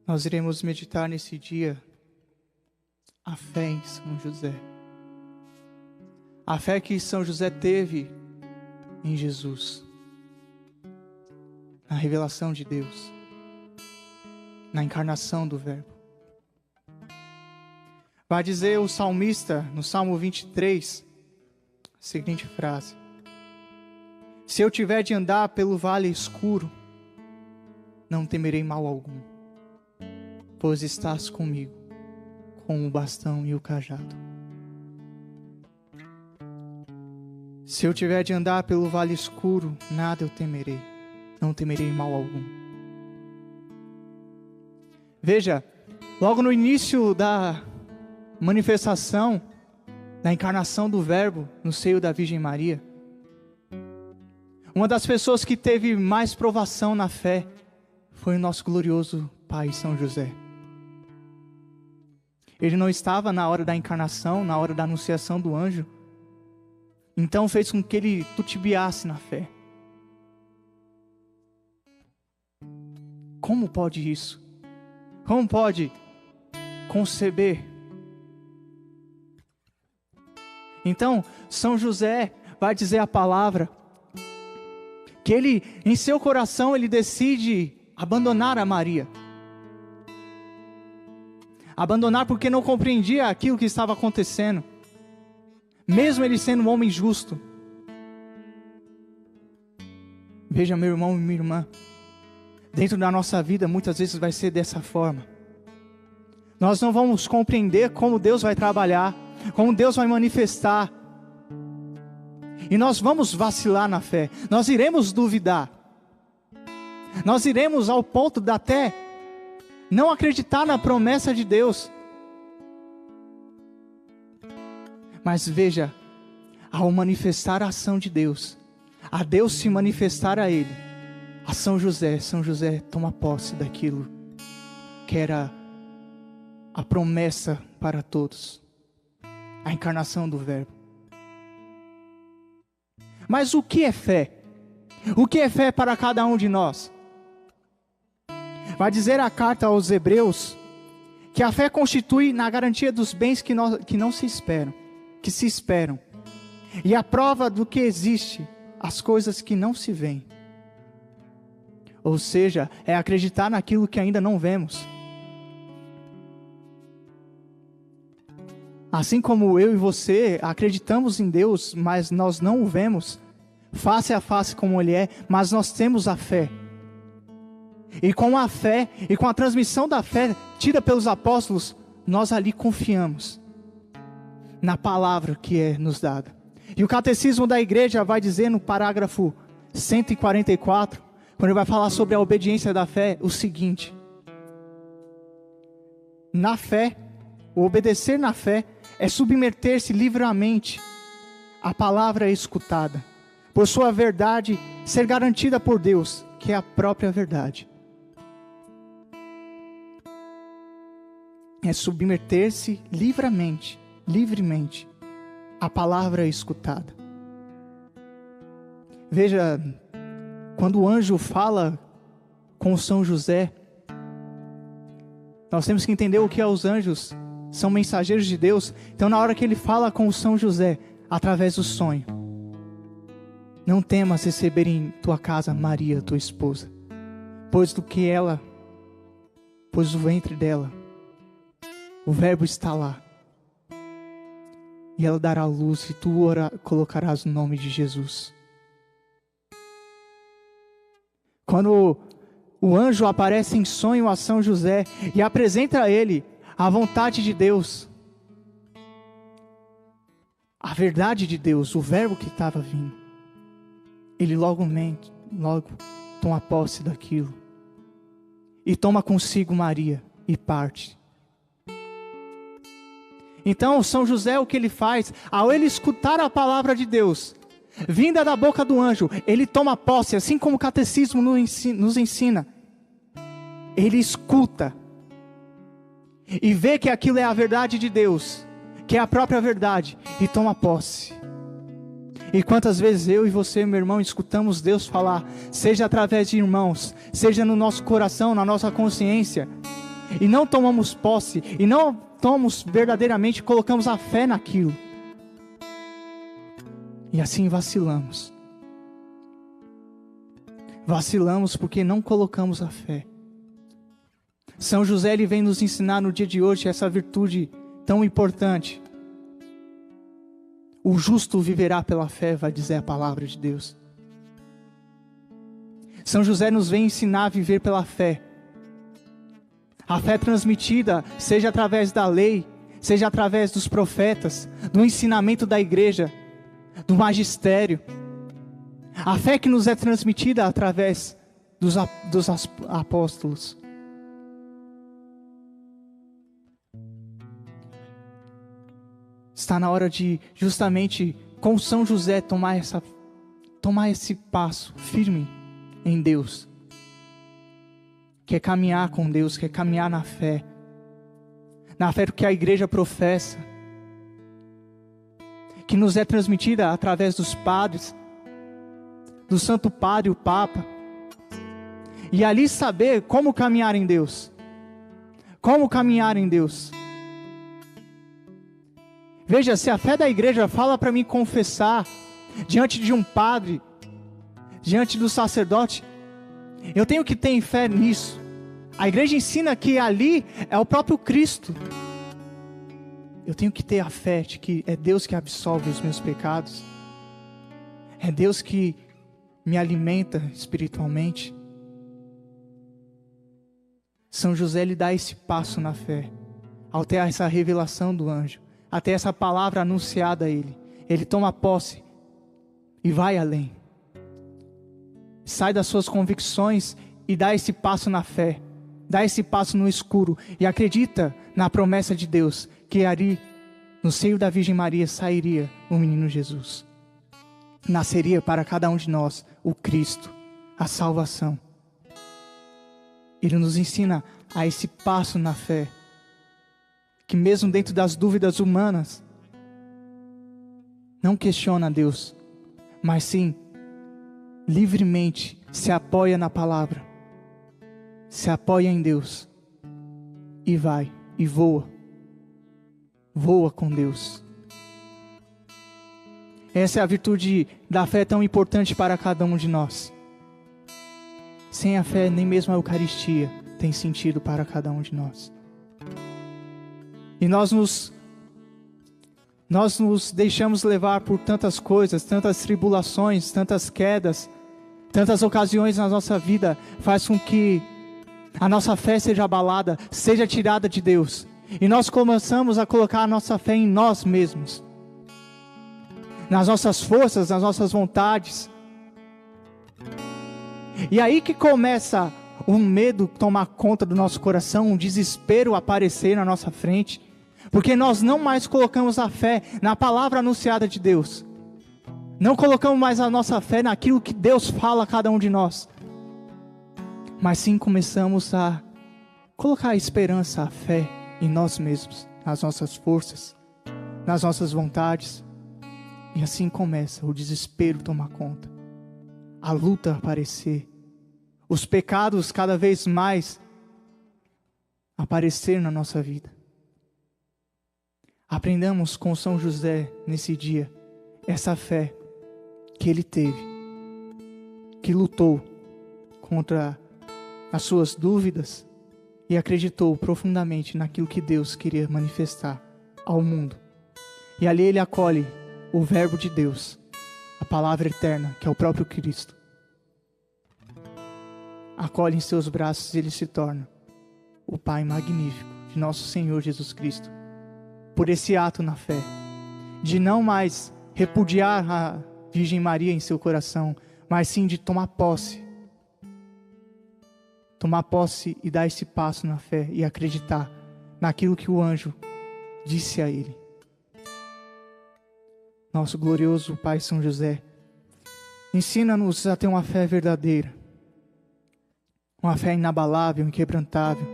Nós iremos meditar nesse dia a fé em São José. A fé que São José teve em Jesus, na revelação de Deus, na encarnação do Verbo. Vai dizer o salmista no Salmo 23, a seguinte frase: se eu tiver de andar pelo vale escuro, não temerei mal algum, pois estás comigo, com o bastão e o cajado. Se eu tiver de andar pelo vale escuro, nada eu temerei, não temerei mal algum. Veja, logo no início da manifestação, da encarnação do Verbo no seio da Virgem Maria, uma das pessoas que teve mais provação na fé foi o nosso glorioso Pai São José. Ele não estava na hora da encarnação, na hora da anunciação do anjo, então fez com que ele titubeasse na fé. Como pode isso? Como pode conceber? Então, São José vai dizer a palavra que ele, em seu coração, ele decide abandonar a Maria. Abandonar porque não compreendia aquilo que estava acontecendo, mesmo ele sendo um homem justo. Veja, meu irmão e minha irmã, dentro da nossa vida muitas vezes vai ser dessa forma. Nós não vamos compreender como Deus vai trabalhar, como Deus vai manifestar, e nós vamos vacilar na fé, nós iremos duvidar, nós iremos ao ponto de até não acreditar na promessa de Deus. Mas veja, ao manifestar a ação de Deus, a Deus se manifestar a ele, a São José toma posse daquilo que era a promessa para todos, a encarnação do Verbo. Mas o que é fé? O que é fé para cada um de nós? Vai dizer a carta aos Hebreus que a fé constitui na garantia dos bens que não se esperam, que se esperam, e a prova do que existe, as coisas que não se veem. Ou seja, é acreditar naquilo que ainda não vemos. Assim como eu e você acreditamos em Deus, mas nós não o vemos face a face como Ele é, mas nós temos a fé. E com a fé, e com a transmissão da fé tida pelos apóstolos, nós ali confiamos na palavra que é nos dada. E o catecismo da igreja vai dizer no parágrafo 144, quando ele vai falar sobre a obediência da fé, o seguinte: na fé, o obedecer na fé é submeter-se livremente à palavra escutada, por sua verdade ser garantida por Deus, que é a própria verdade. É submeter-se livremente à palavra escutada. Veja, quando o anjo fala com São José, nós temos que entender o que é os anjos. São mensageiros de Deus. Então na hora que ele fala com São José, através do sonho: não temas receber em tua casa Maria, tua esposa, pois do ventre dela, o Verbo está lá, e ela dará luz, e tu colocarás o nome de Jesus. Quando o anjo aparece em sonho a São José e apresenta a ele a vontade de Deus, a verdade de Deus, o Verbo que estava vindo, ele logo toma posse daquilo e toma consigo Maria e parte. Então São José, o que ele faz? Ao ele escutar a palavra de Deus vinda da boca do anjo, ele toma posse, assim como o catecismo nos ensina. Ele escuta e vê que aquilo é a verdade de Deus, que é a própria verdade, e toma posse. E quantas vezes eu e você, meu irmão, escutamos Deus falar, seja através de irmãos, seja no nosso coração, na nossa consciência, e não tomamos posse, e não tomamos verdadeiramente, colocamos a fé naquilo. E assim vacilamos. Vacilamos porque não colocamos a fé. São José, ele vem nos ensinar no dia de hoje essa virtude tão importante. O justo viverá pela fé, vai dizer a palavra de Deus. São José nos vem ensinar a viver pela fé. A fé transmitida, seja através da lei, seja através dos profetas, do ensinamento da igreja, do magistério. A fé que nos é transmitida através dos apóstolos. Está na hora de, justamente, com São José, tomar esse passo firme em Deus. Quer caminhar com Deus, quer caminhar na fé que a igreja professa, que nos é transmitida através dos padres, do Santo Padre, o Papa, e ali saber como caminhar em Deus. Como caminhar em Deus. Veja, se a fé da igreja fala para mim confessar diante de um padre, diante do sacerdote, eu tenho que ter fé nisso. A igreja ensina que ali é o próprio Cristo. Eu tenho que ter a fé de que é Deus que absolve os meus pecados. É Deus que me alimenta espiritualmente. São José lhe dá esse passo na fé, ao ter essa revelação do anjo, até essa palavra anunciada a ele. Ele toma posse e vai além. Sai das suas convicções e dá esse passo na fé. Dá esse passo no escuro e acredita na promessa de Deus, que ali, no seio da Virgem Maria, sairia o menino Jesus. Nasceria para cada um de nós o Cristo, a salvação. Ele nos ensina a esse passo na fé, que mesmo dentro das dúvidas humanas, não questiona Deus, mas sim, livremente se apoia na palavra, se apoia em Deus, e vai, e voa com Deus. Essa é a virtude da fé tão importante para cada um de nós. Sem a fé, nem mesmo a Eucaristia tem sentido para cada um de nós. E nós nos deixamos levar por tantas coisas, tantas tribulações, tantas quedas, tantas ocasiões na nossa vida, faz com que a nossa fé seja abalada, seja tirada de Deus. E nós começamos a colocar a nossa fé em nós mesmos, nas nossas forças, nas nossas vontades. E aí que começa um medo tomar conta do nosso coração, um desespero aparecer na nossa frente, porque nós não mais colocamos a fé na palavra anunciada de Deus. Não colocamos mais a nossa fé naquilo que Deus fala a cada um de nós. Mas sim começamos a colocar a esperança, a fé em nós mesmos, nas nossas forças, nas nossas vontades. E assim começa o desespero tomar conta, a luta aparecer, os pecados cada vez mais aparecer na nossa vida. Aprendamos com São José nesse dia essa fé que ele teve, que lutou contra as suas dúvidas e acreditou profundamente naquilo que Deus queria manifestar ao mundo. E ali ele acolhe o Verbo de Deus, a palavra eterna, que é o próprio Cristo. Acolhe em seus braços e ele se torna o Pai magnífico de nosso Senhor Jesus Cristo. Por esse ato na fé, de não mais repudiar a Virgem Maria em seu coração, mas sim de tomar posse e dar esse passo na fé e acreditar naquilo que o anjo disse a ele. Nosso glorioso Pai São José, ensina-nos a ter uma fé verdadeira, uma fé inabalável, inquebrantável.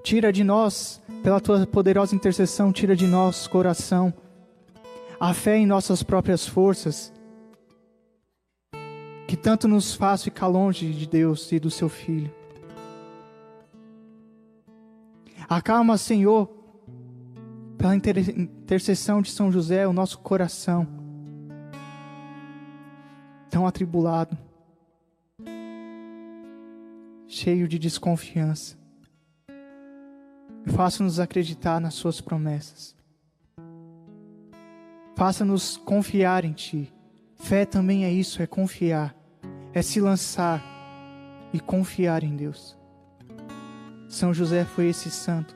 Tira de nós, pela tua poderosa intercessão, tira de nós, coração, a fé em nossas próprias forças, que tanto nos faz ficar longe de Deus e do seu Filho. Acalma, Senhor, pela intercessão de São José, o nosso coração tão atribulado, cheio de desconfiança. Faça-nos acreditar nas suas promessas. Faça-nos confiar em Ti. Fé também é isso, é confiar, é se lançar e confiar em Deus. São José foi esse santo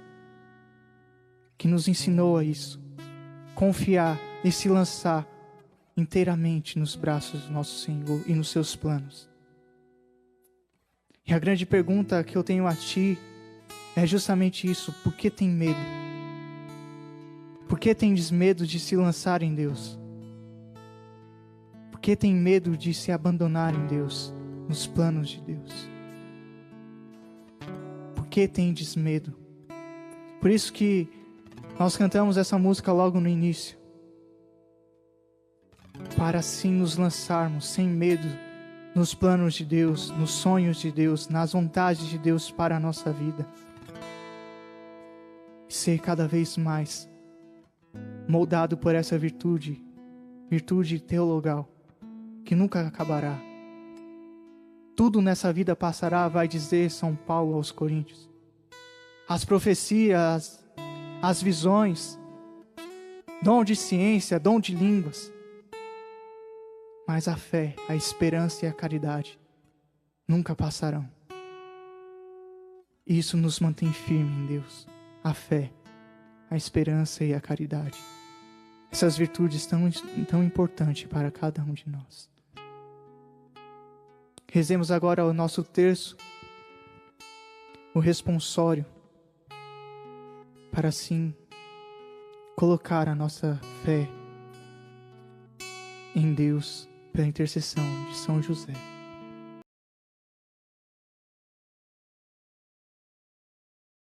que nos ensinou a isso, confiar e se lançar inteiramente nos braços do nosso Senhor e nos seus planos. E a grande pergunta que eu tenho a Ti é justamente isso: por que tem medo? Por que tens medo de se lançar em Deus? Por que tem medo de se abandonar em Deus, nos planos de Deus? Por que tendes medo? Por isso que nós cantamos essa música logo no início, para assim nos lançarmos sem medo nos planos de Deus, nos sonhos de Deus, nas vontades de Deus para a nossa vida. E ser cada vez mais moldado por essa virtude teologal, que nunca acabará. Tudo nessa vida passará, vai dizer São Paulo aos Coríntios. As profecias, as visões, dom de ciência, dom de línguas. Mas a fé, a esperança e a caridade nunca passarão. E isso nos mantém firme em Deus. A fé, a esperança e a caridade. Essas virtudes tão importantes para cada um de nós. Rezemos agora o nosso terço, o responsório, para assim colocar a nossa fé em Deus pela intercessão de São José.